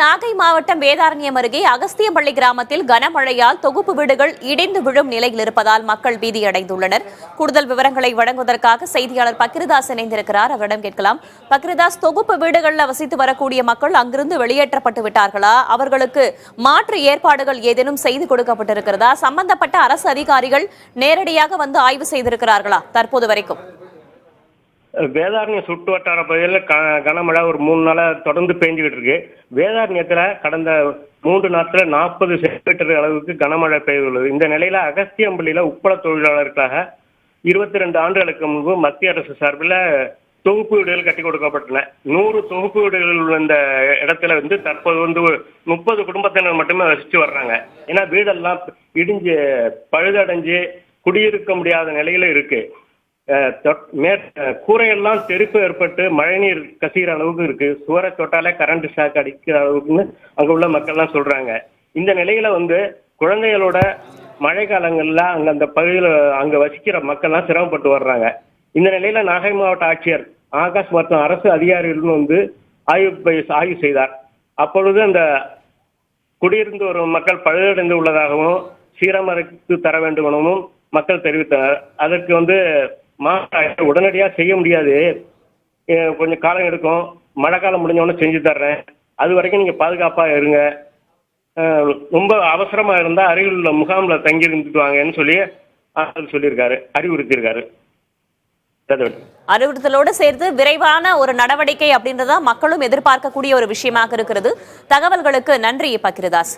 நாகை மாவட்டம் வேதாரண்யம் அருகே அகஸ்தியம்பள்ளி கிராமத்தில் கனமழையால் தொகுப்பு வீடுகள் இடிந்து விழும் நிலையில் இருப்பதால் மக்கள் பீதியடைந்துள்ளனர். கூடுதல் விவரங்களை வழங்குவதற்காக செய்தியாளர் பக்கிரதாஸ் இணைந்திருக்கிறார். அவரிடம் கேட்கலாம். பக்கிரதாஸ், தொகுப்பு வீடுகளில் வசித்து வரக்கூடிய மக்கள் அங்கிருந்து வெளியேற்றப்பட்டு விட்டார்களா? அவர்களுக்கு மாற்று ஏற்பாடுகள் ஏதேனும் செய்து கொடுக்கப்பட்டிருக்கிறதா? சம்பந்தப்பட்ட அரசு அதிகாரிகள் நேரடியாக வந்து ஆய்வு செய்திருக்கிறார்களா தற்போது வரைக்கும்? வேதாரண்யம் சுற்று வட்டார பகுதியில் கனமழை ஒரு 3 நாளா தொடர்ந்து பெஞ்சுக்கிட்டு இருக்கு. வேதாரண்யத்துல கடந்த 3 நாட்கள 40 சென்டிமீட்டர் அளவுக்கு கனமழை பெய்துள்ளது. இந்த நிலையில அகஸ்தியம்பள்ளியில உப்பள தொழிலாளருக்காக 22 ஆண்டுகளுக்கு முன்பு மத்திய அரசு சார்பில் தொகுப்பு வீடுகள் கட்டி கொடுக்கப்பட்டன. 100 தொகுப்பு வீடுகள் இந்த இடத்துல தற்போது 30 குடும்பத்தினர் மட்டுமே வசிச்சு வர்றாங்க. ஏன்னா வீடெல்லாம் இடிஞ்சு பழுதடைஞ்சு குடியிருக்க முடியாத நிலையில இருக்கு. கூரையெல்லாம் தெறிப்பு ஏற்பட்டு மழைநீர் கசிகிற அளவுக்கு இருக்கு. சுவரை தொட்டாலே கரண்ட் ஷாக் அடிக்கிற அளவுக்குன்னு அங்க உள்ள மக்கள் எல்லாம் சொல்றாங்க. இந்த நிலையில குழந்தைகளோட மழை காலங்கள்ல அந்த பகுதியில் அங்க வசிக்கிற மக்கள் எல்லாம் சிரமப்பட்டு வர்றாங்க. இந்த நிலையில நாகை மாவட்ட ஆட்சியர் ஆகாஷ் மற்றும் அரசு அதிகாரிகளும் ஆய்வு செய்தார். அப்பொழுது அந்த குடியிருந்து வரும் மக்கள் பழுதடைந்து உள்ளதாகவும் சீரமைத்து தர வேண்டும் எனவும் மக்கள் தெரிவித்தனர். அதற்கு உடனடியாக செய்ய முடியாது, கொஞ்சம் காலம் எடுக்கும், மழை காலம் முடிஞ்சவொடனே செஞ்சு தர்றேன், அது வரைக்கும் நீங்க பாதுகாப்பா இருங்க, ரொம்ப அவசரமா இருந்தா அருகில் உள்ள முகாம்ல தங்கி இருந்துட்டு வாங்கன்னு சொல்லியிருக்காரு, அறிவுறுத்தியிருக்காரு. அறிவுறுத்தலோடு சேர்த்து விரைவான ஒரு நடவடிக்கை அப்படின்றதா மக்களும் எதிர்பார்க்கக்கூடிய ஒரு விஷயமாக இருக்கிறது. தகவல்களுக்கு நன்றி பக்கிரதாஸ்.